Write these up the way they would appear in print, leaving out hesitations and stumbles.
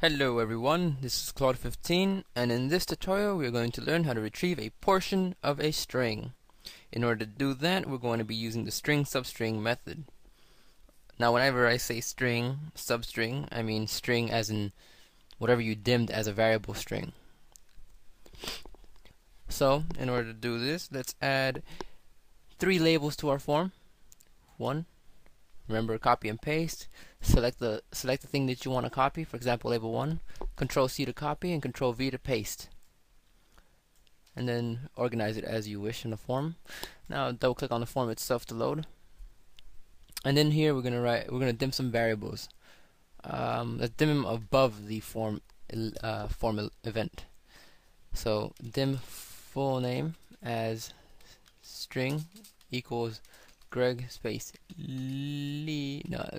Hello everyone, this is Claude 15, and in this tutorial we are going to learn how to retrieve a portion of a string. In order to do that, we're going to be using the string substring method. Now whenever I say string, substring, I mean string as in whatever you dimmed as a variable string. So, in order to do this, let's add 3 labels to our form. 1, remember, copy and paste. Select the thing that you want to copy. For example, label 1. Control C to copy and Control V to paste. And then organize it as you wish in the form. Now double click on the form itself to load. And then here we're gonna dim some variables. Let's dim them above the form event. So dim full name as string equals Greg space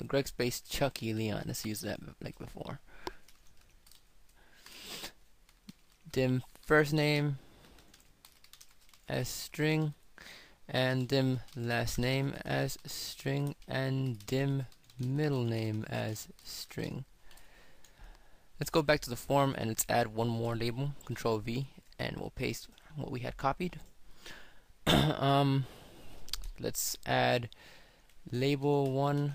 Greg space Chucky Leon. Let's use that like before. Dim first name as string, and dim last name as string, and dim middle name as string. Let's go back to the form and let's add one more label. Control V, and we'll paste what we had copied. Let's add label 1.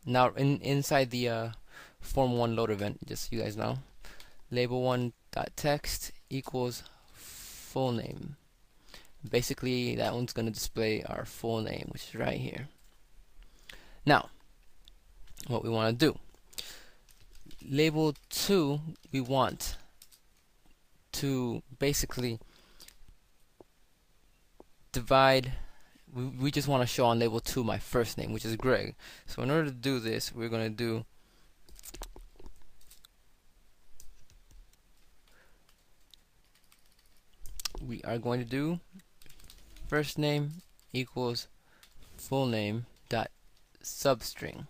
Now inside the form 1 load event, just so you guys know, label 1 dot text equals full name. Basically that one's going to display our full name, which is right here. Now what we want to do, label 2, we want to basically divide. We just want to show on label 2 my first name, which is Greg. So in order to do this, we're going to do first name equals full name dot substring.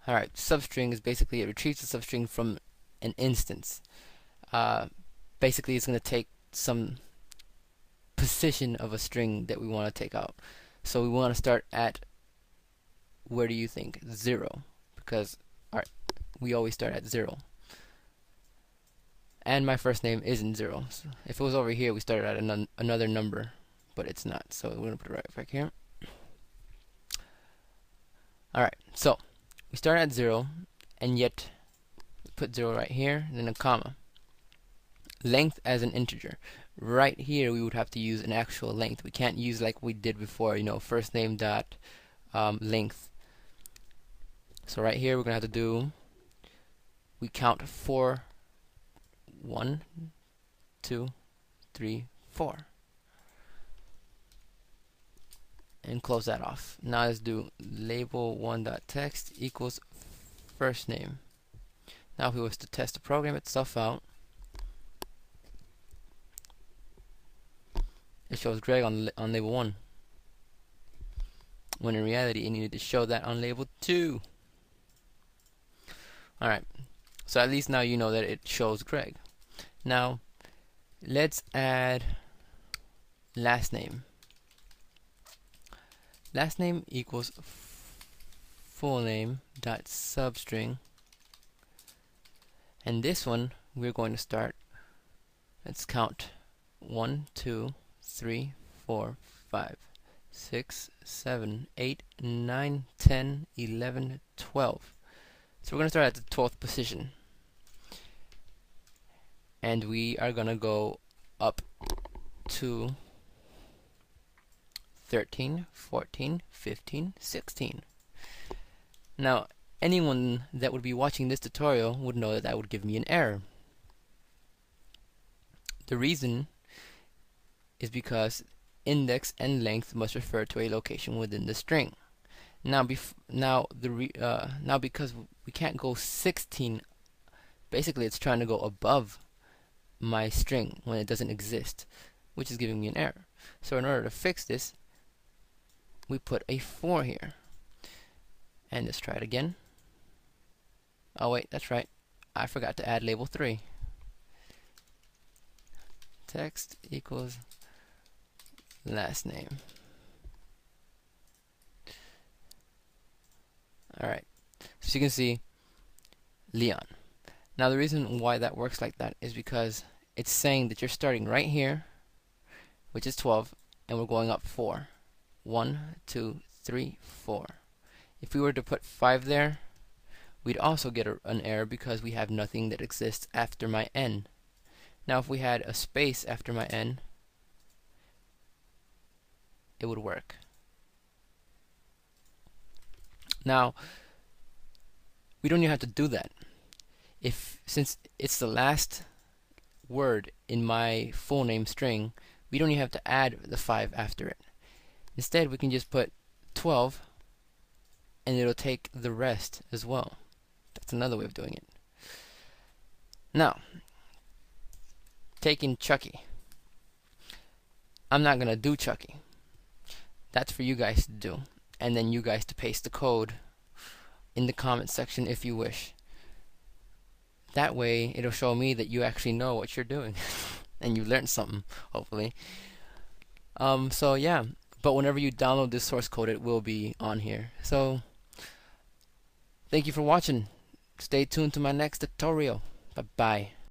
Alright, substring is basically, it retrieves the substring from an instance. Basically it's going to take some position of a string that we want to take out. So we want to start at, where do you think? 0. Because alright, we always start at 0. And my first name isn't 0. So if it was over here, we started at another number, but it's not. So we're going to put it right back here. Alright, so we start at 0, and yet we put 0 right here, and then a comma. Length as an integer. Right here we would have to use an actual length. We can't use like we did before, first name dot length. So right here we're gonna have to do, we count 4, 1, 2, 3, 4, and close that off. Now let's do label 1 dot text equals first name. Now if we was to test the program itself out, it shows Greg on label 1, when in reality it needed to show that on label 2. Alright, so at least now you know that it shows Greg. Now let's add last name. Last name equals full name dot substring, and this one we're going to start, let's count 1, 2, 3, 4, 5, 6, 7, 8, 9, 10, 11, 12. So we're going to start at the 12th position. And we are going to go up to 13, 14, 15, 16. Now, anyone that would be watching this tutorial would know that that would give me an error. The reason is because index and length must refer to a location within the string. Now, because we can't go 16, basically it's trying to go above my string when it doesn't exist, which is giving me an error. So in order to fix this, we put a 4 here. And let's try it again. Oh wait, that's right, I forgot to add label 3. Text equals last name. Alright, so you can see Leon. Now the reason why that works like that is because it's saying that you're starting right here, which is 12, and we're going up 4. 1, 2, 3, 4. If we were to put 5 there, we'd also get an error because we have nothing that exists after my n. Now if we had a space after my n, it would work. Now we don't even have to do that. Since it's the last word in my full name string, we don't even have to add the 5 after it. Instead, we can just put 12 and it'll take the rest as well. That's another way of doing it. Now, taking Chucky. I'm not going to do Chucky. That's for you guys to do. And then you guys to paste the code in the comment section if you wish. That way, it'll show me that you actually know what you're doing. And you learned something, hopefully. So yeah, but whenever you download this source code, it will be on here. So, thank you for watching. Stay tuned to my next tutorial. Bye-bye.